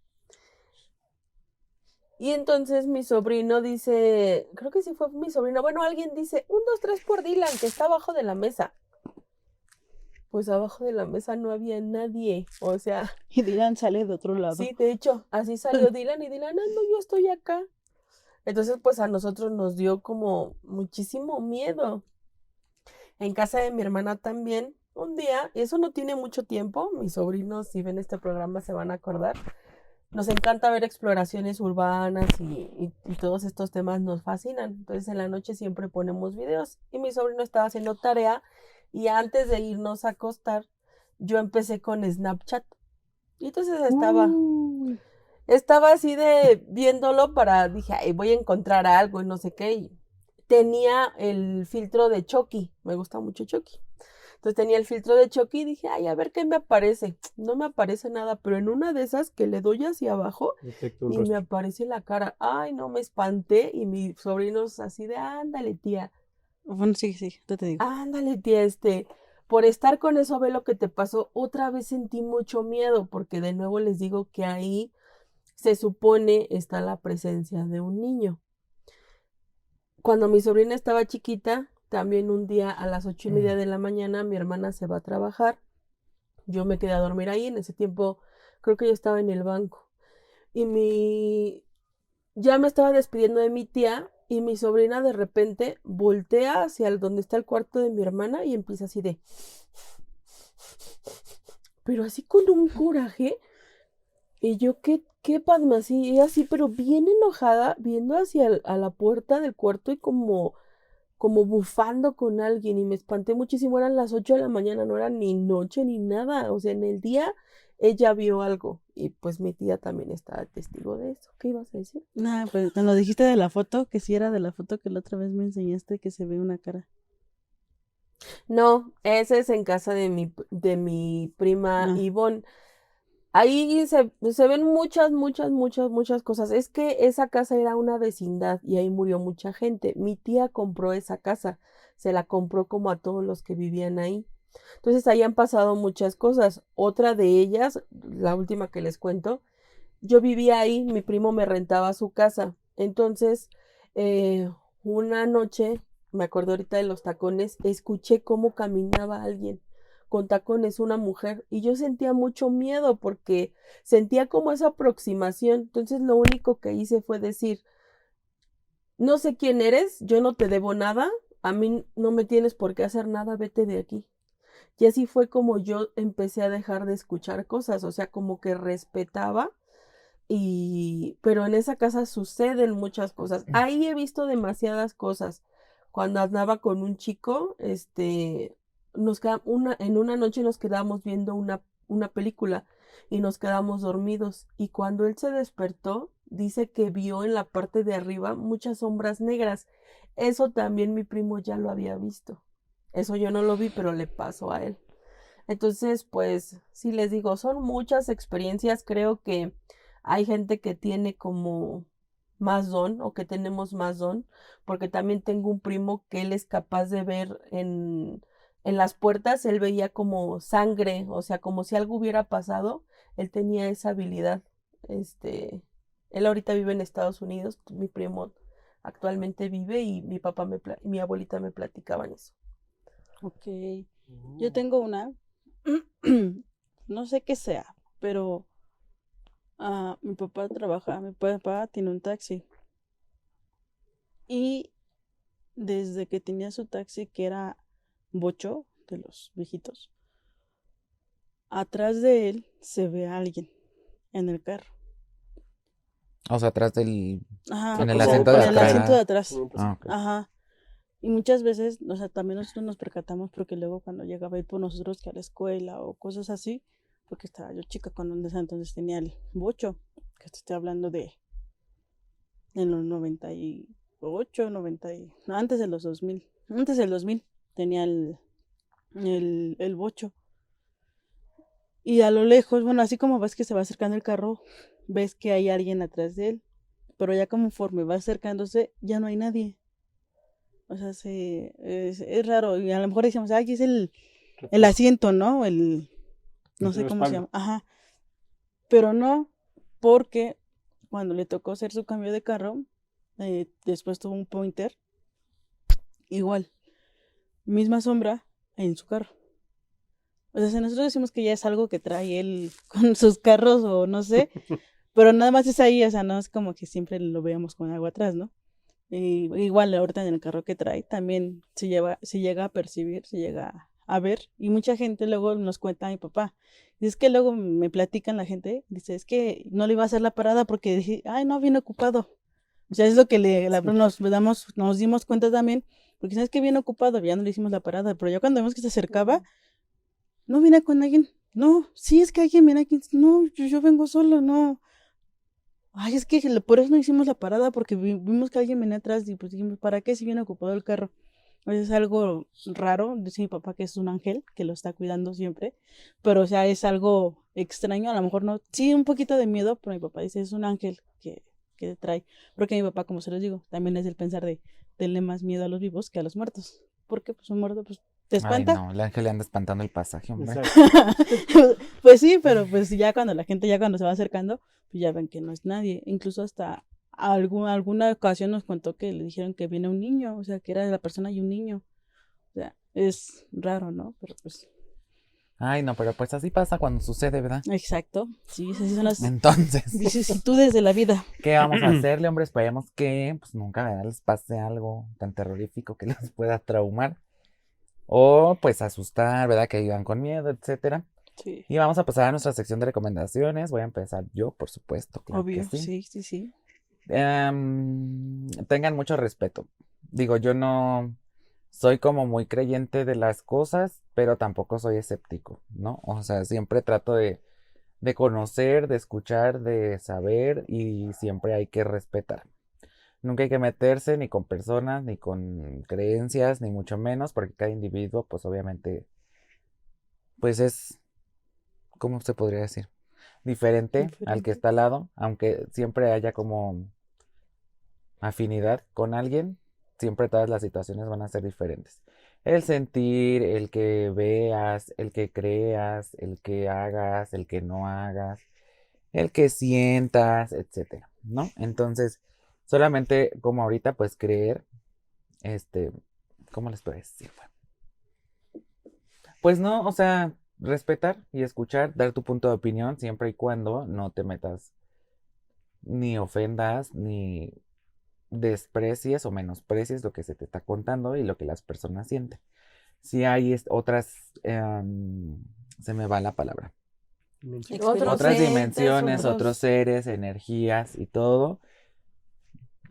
Y entonces mi sobrino dice, creo que sí fue mi sobrino, bueno, alguien dice, 1, 2, 3 por Dylan, que está abajo de la mesa. Pues abajo de la mesa no había nadie, o sea, Y Dylan sale de otro lado. sí, de hecho, así salió Dylan y Dylan, no, yo estoy acá. Entonces, pues a nosotros nos dio como muchísimo miedo. En casa de mi hermana también, un día, y eso no tiene mucho tiempo, mis sobrinos, si ven este programa, se van a acordar. Nos encanta ver exploraciones urbanas y todos estos temas nos fascinan. Entonces en la noche siempre ponemos videos y mi sobrino estaba haciendo tarea y antes de irnos a acostar yo empecé con Snapchat. Y entonces Uy. estaba así de viéndolo dije, ay, voy a encontrar algo y no sé qué. Y tenía el filtro de Chucky, me gusta mucho Chucky. Entonces tenía el filtro de Chucky y dije, ay, a ver qué me aparece. No me aparece nada, pero en una de esas que le doy hacia abajo Detecto un y me rostro. aparece la cara. Ay, no, me espanté y mis sobrinos así de, ándale, tía, Bueno, sí, yo te digo. ándale, tía, por estar con eso, ve lo que te pasó. Otra vez sentí mucho miedo porque de nuevo les digo que ahí se supone está la presencia de un niño. Cuando mi sobrina estaba chiquita, también un día a las 8:30 de la mañana mi hermana se va a trabajar. Yo me quedé a dormir ahí. En ese tiempo creo que yo estaba en el banco. Ya me estaba despidiendo de mi tía y mi sobrina de repente voltea hacia donde está el cuarto de mi hermana y empieza así de... Pero así con un coraje. Y yo, ¿qué Padma? Así, ella así, pero bien enojada, viendo a la puerta del cuarto y como bufando con alguien. Y me espanté muchísimo, eran las 8 de la mañana, no era ni noche ni nada. O sea, en el día ella vio algo. Y pues mi tía también estaba testigo de eso. ¿Qué ibas a decir? Nah, pues cuando dijiste de la foto, que sí era de la foto que la otra vez me enseñaste que se ve una cara. No, ese es en casa de mi prima Ah, Ivonne. Ahí se ven muchas, muchas, muchas, muchas cosas. Es que esa casa era una vecindad y ahí murió mucha gente. Mi tía compró esa casa, se la compró como a todos los que vivían ahí. Entonces ahí han pasado muchas cosas. Otra de ellas, la última que les cuento, yo vivía ahí, mi primo me rentaba su casa. Entonces, eh, una noche, me acuerdo ahorita de los tacones, escuché cómo caminaba alguien con tacones, una mujer, y yo sentía mucho miedo porque sentía como esa aproximación. Entonces, lo único que hice fue decir, no sé quién eres, yo no te debo nada, a mí no me tienes por qué hacer nada, vete de aquí. Y así fue como yo empecé a dejar de escuchar cosas, o sea, como que respetaba pero en esa casa suceden muchas cosas. Ahí he visto demasiadas cosas. Cuando andaba con un chico, en una noche nos quedamos viendo una película y nos quedamos dormidos. Y cuando él se despertó, dice que vio en la parte de arriba muchas sombras negras. Eso también mi primo ya lo había visto. Eso yo no lo vi, pero le pasó a él. Entonces, pues, sí les digo, son muchas experiencias. Creo que hay gente que tiene como más don o que tenemos más don, porque también tengo un primo que él es capaz de ver en las puertas, él veía como sangre, o sea, como si algo hubiera pasado, él tenía esa habilidad. Este, él ahorita vive en Estados Unidos, mi primo actualmente vive y mi abuelita me platicaban eso. ok. Yo tengo una, no sé qué sea, pero mi papá tiene un taxi. Y desde que tenía su taxi, que era bocho, de los viejitos, atrás de él se ve a alguien en el carro. O sea, atrás Ajá, en o el sea, asiento en de el asiento de atrás. atrás. Ah, ok. Ajá. Y muchas veces, o sea, también nosotros nos percatamos porque luego cuando llegaba a ir por nosotros que a la escuela o cosas así, porque estaba yo chica cuando en ese entonces tenía el bocho, que te estoy hablando de en los 98, 90 no, antes de los 2000, antes del 2000 tenía el bocho. Y a lo lejos, bueno, así como ves que se va acercando el carro, ves que hay alguien atrás de él, pero ya conforme va acercándose, ya no hay nadie. O sea, es raro. Y a lo mejor decíamos, ay, es el asiento, ¿no? No sé cómo se llama. Ajá. Pero no, porque cuando le tocó hacer su cambio de carro, después tuvo un Pointer, igual, misma sombra en su carro. O sea, si nosotros decimos que ya es algo que trae él con sus carros o no sé, pero nada más es ahí, o sea, no es como que siempre lo veamos con algo atrás, ¿no? Y igual ahorita en el carro que trae también se llega a percibir, se llega a ver. Y mucha gente luego nos cuenta a mi papá. Y es que luego me platican la gente, dice, es que no le iba a hacer la parada porque dije, ay, no, viene ocupado. O sea, es lo que nos dimos cuenta también, porque sabes que viene ocupado, ya no le hicimos la parada, pero ya cuando vemos que se acercaba, no viene con alguien, no, sí es que alguien viene aquí, no, yo vengo solo, no. Ay, es que por eso no hicimos la parada, porque vimos que alguien venía atrás y pues dijimos, ¿para qué si viene ocupado el carro? Es algo raro, dice mi papá que es un ángel, que lo está cuidando siempre, pero o sea, es algo extraño, a lo mejor no, sí, un poquito de miedo, pero mi papá dice, es un ángel que trae, porque mi papá, como se los digo, también es el pensar de tenerle más miedo a los vivos que a los muertos, porque pues un muerto pues te Ay, espanta. no, el ángel le anda espantando el pasaje, hombre. Exacto. Pues sí, pero pues ya cuando la gente cuando se va acercando, pues ya ven que no es nadie. Incluso hasta alguna ocasión nos contó que le dijeron que viene un niño, o sea, que era la persona y un niño. O sea, es raro, ¿no? Pero pues, Ay, no, pero pues así pasa cuando sucede, ¿verdad? exacto. Sí, esas sí son las Entonces, vicisitudes de la vida. ¿qué vamos a hacerle, hombre? Esperemos que pues nunca, ¿verdad?, les pase algo tan terrorífico que los pueda traumar o pues asustar, ¿verdad? Que vivan con miedo, etcétera. Sí, Y vamos a pasar a nuestra sección de recomendaciones. Voy a empezar yo, por supuesto, claro que obvio, sí. sí. Tengan mucho respeto. Digo, yo no soy como muy creyente de las cosas, pero tampoco soy escéptico, ¿no? O sea, siempre trato de conocer, de escuchar, de saber y siempre hay que respetar. Nunca hay que meterse ni con personas, ni con creencias, ni mucho menos, porque cada individuo, pues obviamente, pues es, ¿cómo se podría decir? Diferente al que Diferente. está al lado, aunque siempre haya como afinidad con alguien, siempre todas las situaciones van a ser diferentes. El sentir, el que veas, el que creas, el que hagas, el que no hagas, el que sientas, etcétera, ¿no? Entonces, solamente como ahorita, pues creer, este, ¿cómo les puedo decir? Pues no, o sea, respetar y escuchar, dar tu punto de opinión siempre y cuando no te metas ni ofendas, ni desprecies o menosprecies lo que se te está contando y lo que las personas sienten. Si hay otras, se me va la palabra, Otros otras entes, dimensiones, otros seres, energías y todo.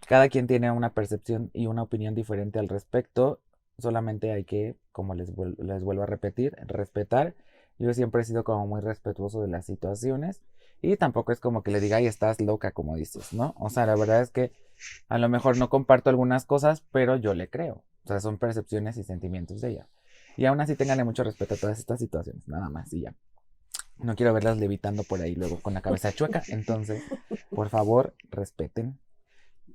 Cada quien tiene una percepción y una opinión diferente al respecto. Solamente hay que, como les vuelvo a repetir, respetar. Yo siempre he sido como muy respetuoso de las situaciones. Y tampoco es como que le diga, ay, estás loca, como dices, ¿no? O sea, la verdad es que a lo mejor no comparto algunas cosas, pero yo le creo. O sea, son percepciones y sentimientos de ella. Y aún así ténganle mucho respeto a todas estas situaciones, nada más, y ya. No quiero verlas levitando por ahí luego con la cabeza chueca. Entonces, por favor, respeten,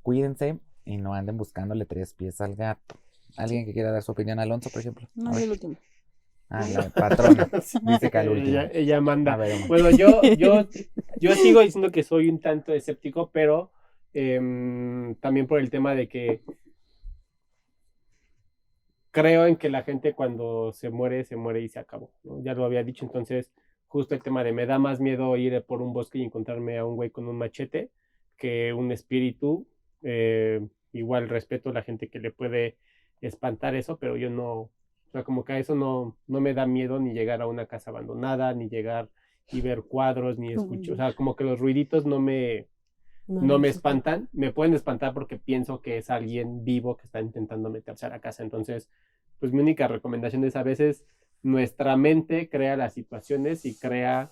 cuídense y no anden buscándole tres pies al gato. ¿Alguien que quiera dar su opinión? Alonso, por ejemplo. No, A yo ver. el último. Ah, la patrona. Dice que al último. Ella A manda. ver, Omar. Bueno, yo sigo diciendo que soy un tanto escéptico, pero también por el tema de que creo en que la gente cuando se muere y se acabó, ¿no? Ya lo había dicho, entonces justo el tema de me da más miedo ir por un bosque y encontrarme a un güey con un machete que un espíritu. Igual respeto a la gente que le puede espantar eso, pero yo no, o sea, como que a eso no me da miedo ni llegar a una casa abandonada, ni llegar y ver cuadros, ni escuchar, o sea, como que los ruiditos no me espantan, me pueden espantar porque pienso que es alguien vivo que está intentando meterse a la casa. Entonces, pues mi única recomendación es a veces nuestra mente crea las situaciones y crea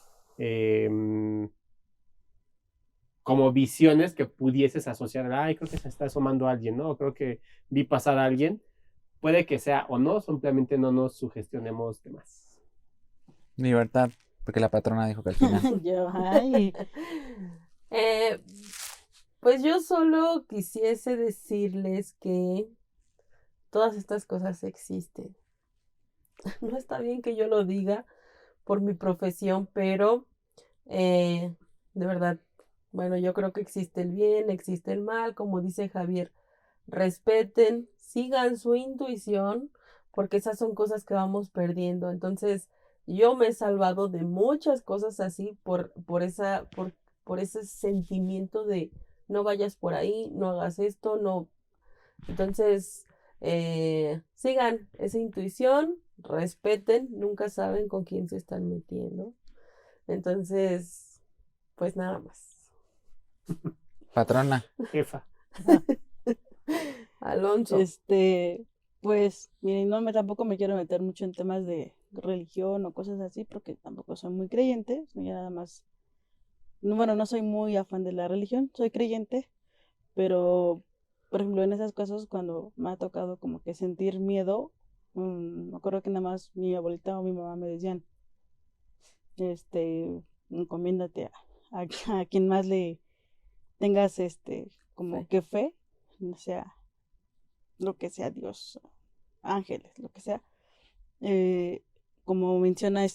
como visiones que pudieses asociar, ay, creo que se está asomando alguien, ¿no? Creo que vi pasar a alguien. Puede que sea o no, simplemente no nos sugestionemos de más. Libertad, porque la patrona dijo que al final. Pues yo solo quisiese decirles que todas estas cosas existen. No está bien que yo lo diga por mi profesión, pero de verdad, bueno, yo creo que existe el bien, existe el mal, como dice Javier, respeten, sigan su intuición, porque esas son cosas que vamos perdiendo. Entonces, yo me he salvado de muchas cosas así por ese sentimiento de no vayas por ahí, no hagas esto, no. Entonces, sigan esa intuición, respeten, nunca saben con quién se están metiendo. Entonces, pues nada más. Patrona. Jefa. Alonso. Pues, miren, tampoco me quiero meter mucho en temas de religión o cosas así, porque tampoco soy muy creyente, soy nada más, bueno, no soy muy afán de la religión, soy creyente, pero, por ejemplo, en esas cosas cuando me ha tocado como que sentir miedo, me acuerdo que nada más mi abuelita o mi mamá me decían, encomiéndate a quien más le tengas, como Fe. que fe, o sea, lo que sea Dios, ángeles, lo que sea. Como menciona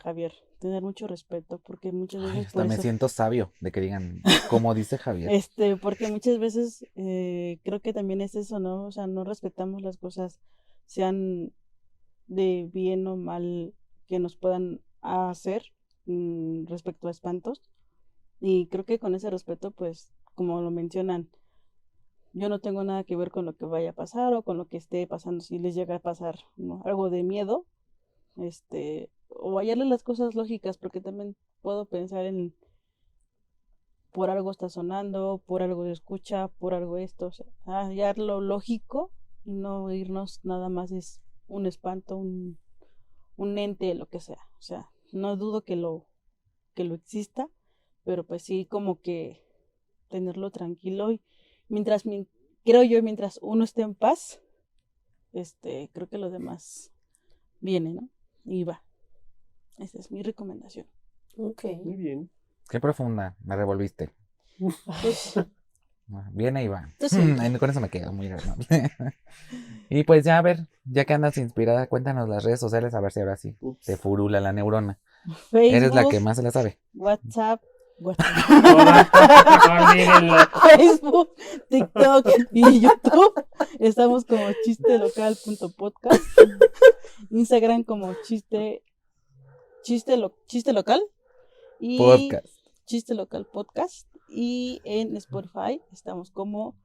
Javier, tener mucho respeto, porque muchas Ay, veces hasta por me eso, siento sabio de que digan, como dice Javier. porque muchas veces creo que también es eso, ¿no? O sea, no respetamos las cosas, sean de bien o mal que nos puedan hacer respecto a espantos. Y creo que con ese respeto, pues, como lo mencionan, yo no tengo nada que ver con lo que vaya a pasar o con lo que esté pasando. Si les llega a pasar, ¿no?, algo de miedo, o hallarle las cosas lógicas, porque también puedo pensar en por algo está sonando, por algo se escucha, por algo esto, o sea, hallar lo lógico y no irnos nada más es un espanto, un ente, lo que sea. O sea, no dudo que lo exista, pero pues sí como que tenerlo tranquilo y creo yo, mientras uno esté en paz, creo que lo demás viene, ¿no? Y va. Esa es mi recomendación. Ok. Muy bien. Qué profunda, me revolviste. Viene y va. Tú siempre. Con eso me quedo muy agradable. Y pues ya, a ver, ya que andas inspirada, cuéntanos las redes sociales, a ver si ahora sí Ups. te furula la neurona. Eres la que Facebook, más se la sabe. WhatsApp, Olvídenlo. Facebook, TikTok y YouTube. Estamos como chistelocal.podcast. Instagram como chiste local y Podcast. chiste local podcast. Y en Spotify estamos como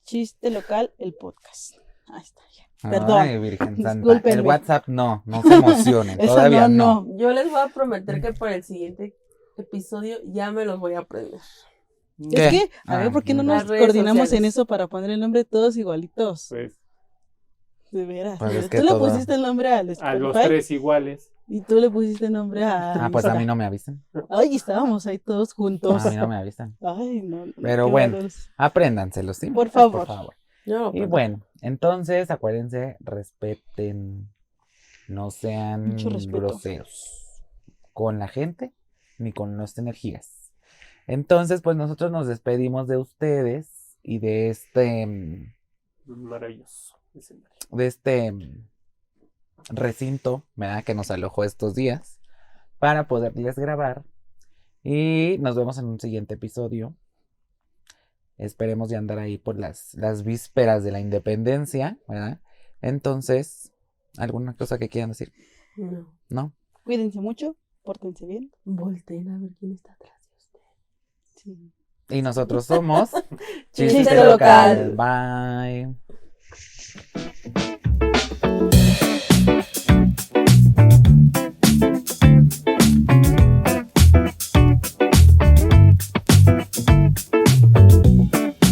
chiste local el podcast. Ahí está ya. Perdón. Ay, Virgen Santa. Discúlpenme. El WhatsApp no se emocionen. Eso Todavía no. Yo les voy a prometer que para el siguiente episodio ya me los voy a aprender. ¿Qué? Es que, a ver, ¿por qué no nos Las redes coordinamos en sociales. eso para poner el nombre todos igualitos? Pues De veras. Pues es Tú que le todo- pusiste el nombre al a los Spotify tres iguales. y tú le pusiste el nombre a Pues a mí Instagram. no me avisan. Ay, estábamos ahí todos juntos. A mí no me avisan. Ay, no. Pero qué bueno, bárbaros. apréndanselo, ¿sí? Por favor. No, Y pues, bueno, entonces acuérdense, respeten, no sean Mucho respeto. groseros con la gente ni con las energías. Entonces, pues nosotros nos despedimos de ustedes y de Maravilloso escenario. recinto, ¿verdad?, que nos alojó estos días para poderles grabar. Y nos vemos en un siguiente episodio. Esperemos ya andar ahí por las vísperas de la independencia, ¿verdad? Entonces, ¿alguna cosa que quieran decir? no. ¿No? Cuídense mucho, pórtense bien. Volteen a ver quién está atrás de usted. Sí. Y nosotros somos Chiste Chiste Local. Local. Bye.